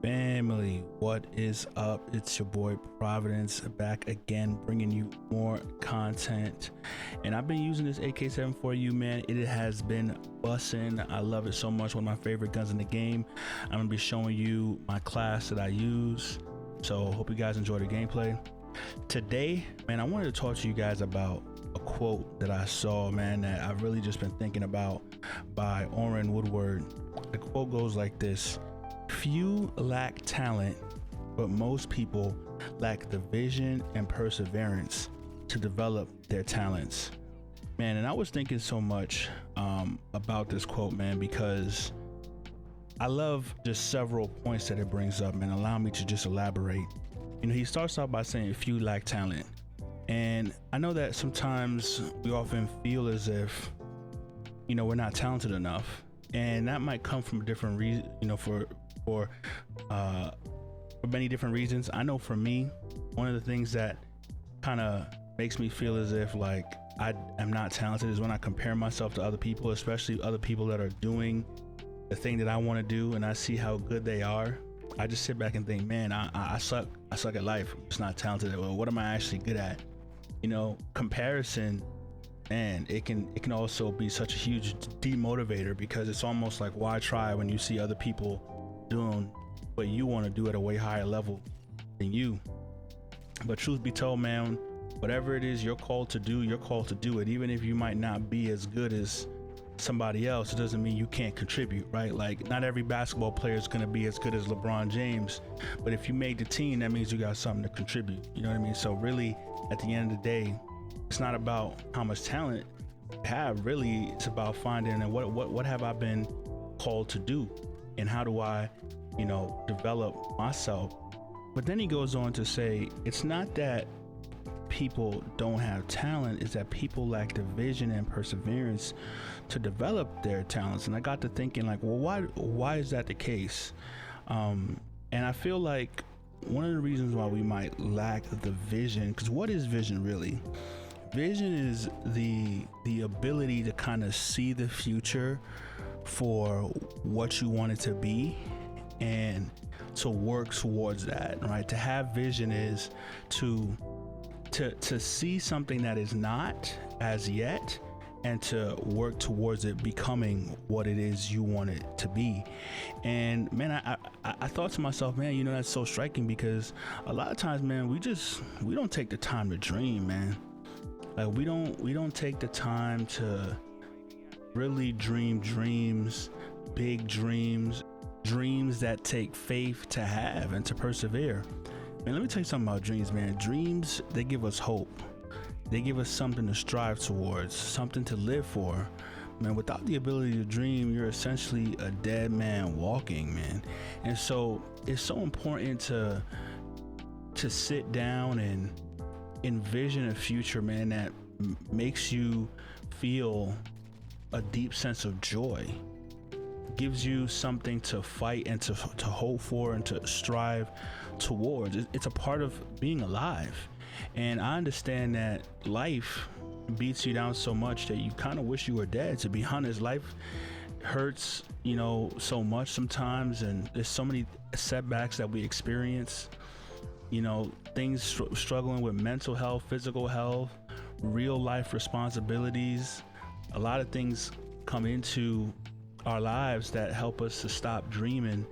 Family, what is up? It's your boy Providence back again, bringing you more content. And I've been using this AK-74u, man. It has been bussin'. I love it so much. One of my favorite guns in the game. I'm gonna be showing you my class that I use. So hope you guys enjoy the gameplay. Today, man, I wanted to talk to you guys about a quote that I saw, man, that I've really just been thinking about by Orrin Woodward. The quote goes like this: few lack talent, but most people lack the vision and perseverance to develop their talents. Man, and I was thinking so much about this quote, man, because I love just several points that it brings up, and allow me to just elaborate. You know, he starts out by saying few lack talent. And I know that sometimes we often feel as if, you know, we're not talented enough. And that might come from a different reason, you know, for many different reasons. I know for me, one of the things that kind of makes me feel as if like I am not talented is when I compare myself to other people, especially other people that are doing the thing that I want to do, and I see how good they are. I just sit back and think, man, I suck at life. I'm just not talented. Well, what am I actually good at? You know, comparison, man, it can also be such a huge demotivator, because it's almost like, why try when you see other people doing what you want to do at a way higher level than you? But truth be told, man, whatever it is you're called to do, you're called to do it. Even if you might not be as good as somebody else, it doesn't mean you can't contribute, right? Like, not every basketball player is going to be as good as LeBron James, but if you made the team, that means you got something to contribute. You know what I mean? So really, at the end of the day, it's not about how much talent you have. Really, it's about finding and what have I been called to do, and how do I, you know, develop myself. But then he goes on to say, it's not that people don't have talent, it's that people lack the vision and perseverance to develop their talents. And I got to thinking, like, well, why is that the case? And I feel like one of the reasons why we might lack the vision, because what is vision really? Vision is the ability to kind of see the future for what you want it to be and to work towards that, right? To have vision is to see something that is not as yet, and to work towards it becoming what it is you want it to be. And man, I thought to myself, man, you know, that's so striking, because a lot of times, man, we don't take the time to dream, man. Like, we don't take the time to really dream dreams, big dreams that take faith to have and to persevere. Man, let me tell you something about dreams, man. Dreams, they give us hope. They give us something to strive towards, something to live for. Man, without the ability to dream, you're essentially a dead man walking, man. And so it's so important to sit down and envision a future, man, that makes you feel a deep sense of joy, gives you something to fight and to hope for and to strive towards. It's a part of being alive. And I understand that life beats you down so much that you kind of wish you were dead. To be honest, life hurts, you know, so much sometimes, and there's so many setbacks that we experience, you know, things struggling with mental health, physical health, real life responsibilities. A lot of things come into our lives that help us to stop dreaming.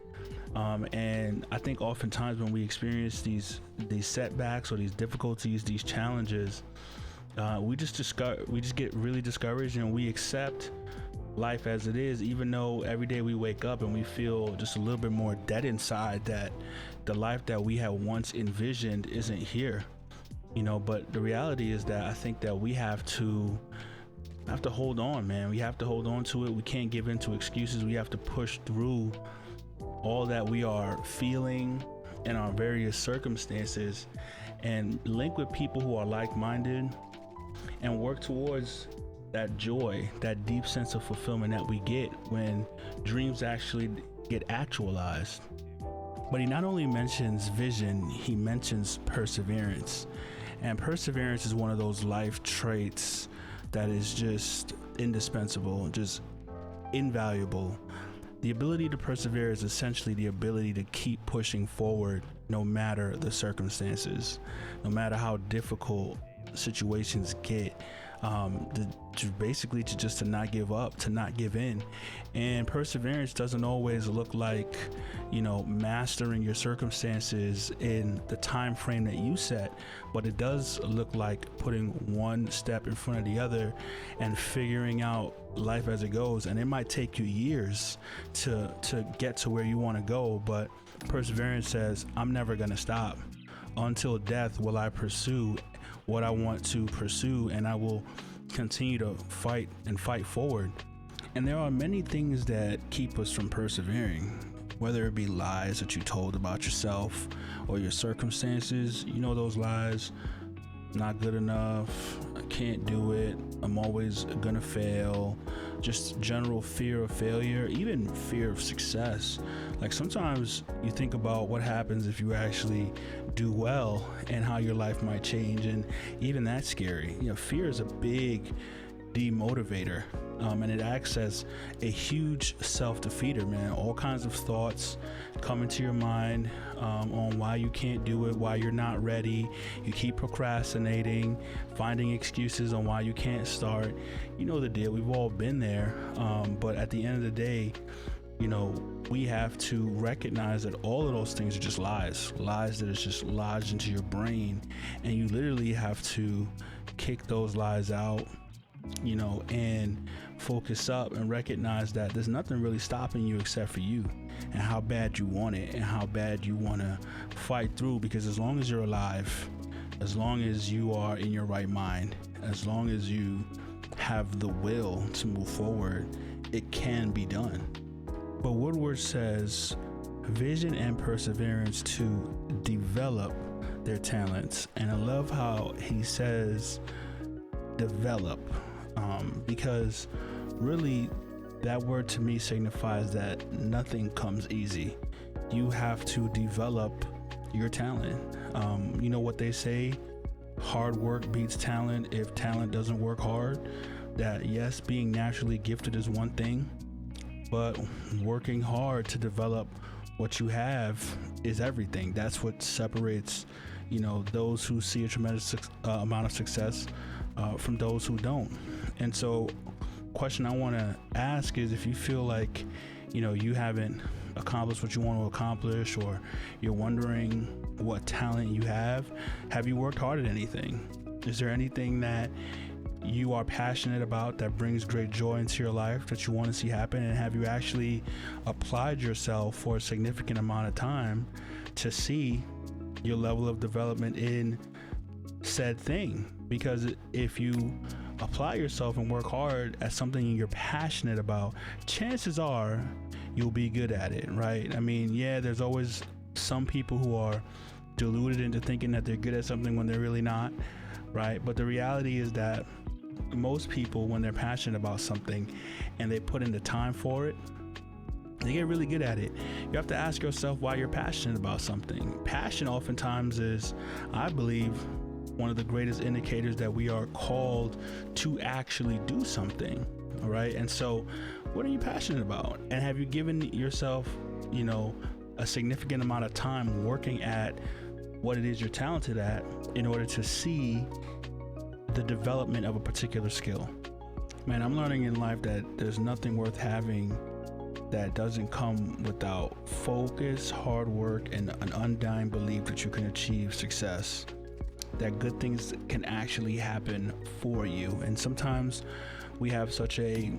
And I think oftentimes when we experience these setbacks or these difficulties, these challenges, we just get really discouraged, and we accept life as it is, even though every day we wake up and we feel just a little bit more dead inside, that the life that we had once envisioned isn't here, you know. But the reality is that I think that we have to hold on, man. We have to hold on to it. We can't give in to excuses. We have to push through all that we are feeling in our various circumstances, and link with people who are like-minded, and work towards that joy, that deep sense of fulfillment that we get when dreams actually get actualized. But he not only mentions vision, he mentions perseverance. And perseverance is one of those life traits that is just indispensable, just invaluable. The ability to persevere is essentially the ability to keep pushing forward no matter the circumstances, no matter how difficult situations get. To not give up, to not give in. And perseverance doesn't always look like, mastering your circumstances in the time frame that you set, but it does look like putting one step in front of the other and figuring out life as it goes. And it might take you years to get to where you want to go, but perseverance says, I'm never going to stop. Until death will I pursue what I want to pursue, and I will continue to fight forward. And there are many things that keep us from persevering, whether it be lies that you told about yourself or your circumstances. Those lies: not good enough, I can't do it, I'm always gonna fail, just general fear of failure, even fear of success. Like, sometimes you think about what happens if you actually do well and how your life might change, and even that's scary. Fear is a big demotivator, and it acts as a huge self-defeater, man. All kinds of thoughts come into your mind on why you can't do it, why you're not ready. You keep procrastinating, finding excuses on why you can't start. You know the deal, we've all been there, but at the end of the day, we have to recognize that all of those things are just lies that is just lodged into your brain, and you literally have to kick those lies out, and focus up and recognize that there's nothing really stopping you except for you and how bad you want it and how bad you want to fight through. Because as long as you're alive, as long as you are in your right mind, as long as you have the will to move forward, it can be done. But Woodward says vision and perseverance to develop their talents. And I love how he says develop, because really that word to me signifies that nothing comes easy. You have to develop your talent. You know what they say, hard work beats talent if talent doesn't work hard. That yes, being naturally gifted is one thing, but working hard to develop what you have is everything. That's what separates, those who see a tremendous amount of success from those who don't. And so, question I want to ask is, if you feel like, you haven't accomplished what you want to accomplish, or you're wondering what talent you have you worked hard at anything? Is there anything that you are passionate about that brings great joy into your life that you want to see happen? And have you actually applied yourself for a significant amount of time to see your level of development in said thing? Because if you apply yourself and work hard at something you're passionate about, chances are you'll be good at it, right? I mean, yeah, there's always some people who are deluded into thinking that they're good at something when they're really not, right? But the reality is that most people, when they're passionate about something and they put in the time for it, they get really good at it. You have to ask yourself why you're passionate about something. Passion oftentimes is, I believe, one of the greatest indicators that we are called to actually do something. All right. And so what are you passionate about? And have you given yourself, a significant amount of time working at what it is you're talented at in order to see the development of a particular skill? Man, I'm learning in life that there's nothing worth having that doesn't come without focus, hard work, and an undying belief that you can achieve success, that good things can actually happen for you. And sometimes we have such a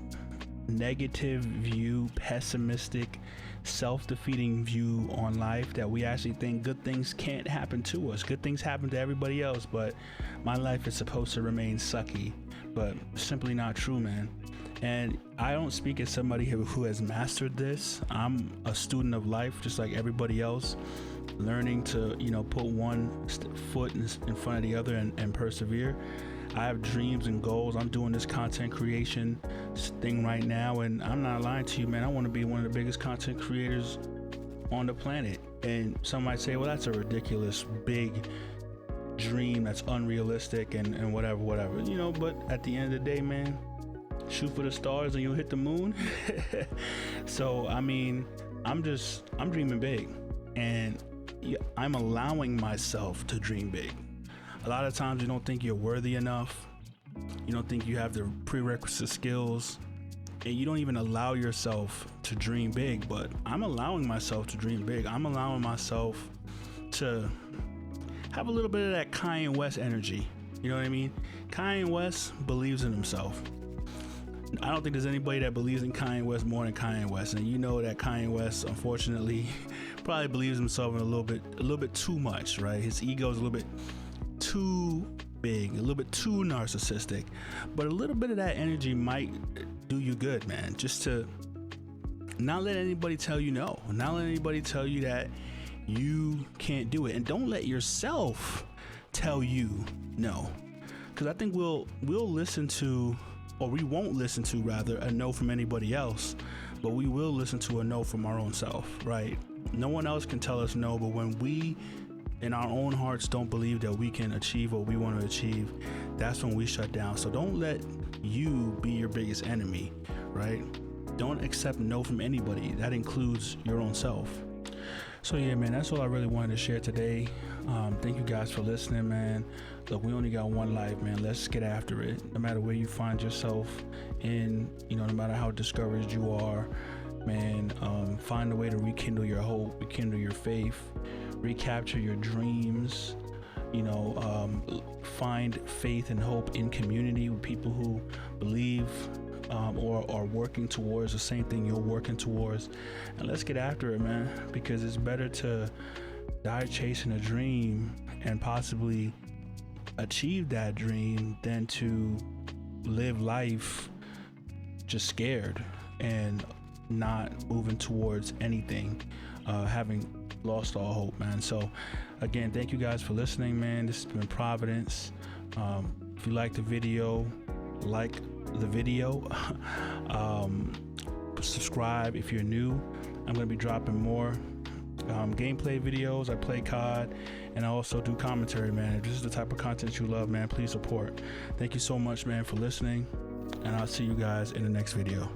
negative view, pessimistic, self-defeating view on life that we actually think good things can't happen to us. Good things happen to everybody else, but my life is supposed to remain sucky. But simply not true, man. And I don't speak as somebody who has mastered this. I'm a student of life, just like everybody else, learning to, put one foot in front of the other and persevere. I have dreams and goals. I'm doing this content creation thing right now, and I'm not lying to you, man. I want to be one of the biggest content creators on the planet. And some might say, well, that's a ridiculous big dream, that's unrealistic and whatever, but at the end of the day, man, shoot for the stars and you'll hit the moon. So I mean, I'm dreaming big, and I'm allowing myself to dream big. A lot of times you don't think you're worthy enough, you don't think you have the prerequisite skills, and you don't even allow yourself to dream big. But I'm allowing myself to dream big. I'm allowing myself to have a little bit of that Kanye West energy. You know what I mean? Kanye West believes in himself. I don't think there's anybody that believes in Kanye West more than Kanye West, and you know that Kanye West, unfortunately, probably believes himself in a little bit too much, right? His ego is a little bit too big, a little bit too narcissistic, but a little bit of that energy might do you good, man. Just to not let anybody tell you no, not let anybody tell you that you can't do it, and don't let yourself tell you no, because I think we'll listen to, or we won't listen to rather, a no from anybody else, but we will listen to a no from our own self, right? No one else can tell us no, but when we in our own hearts don't believe that we can achieve what we want to achieve, that's when we shut down. So don't let you be your biggest enemy, right? Don't accept no from anybody. That includes your own self. So yeah, man, that's all I really wanted to share today. Thank you guys for listening, man. Look, we only got one life, man. Let's get after it. No matter where you find yourself in, no matter how discouraged you are, man, find a way to rekindle your hope, rekindle your faith, recapture your dreams, find faith and hope in community with people who believe or are working towards the same thing you're working towards. And let's get after it, man, because it's better to die chasing a dream and possibly achieve that dream than to live life just scared and not moving towards anything, having lost all hope, man. So again, thank you guys for listening, man. This has been Providence. If you like the video, subscribe if you're new. I'm gonna be dropping more gameplay videos. I play COD, and I also do commentary, man. If this is the type of content you love, man, please support. Thank you so much, man, for listening, and I'll see you guys in the next video.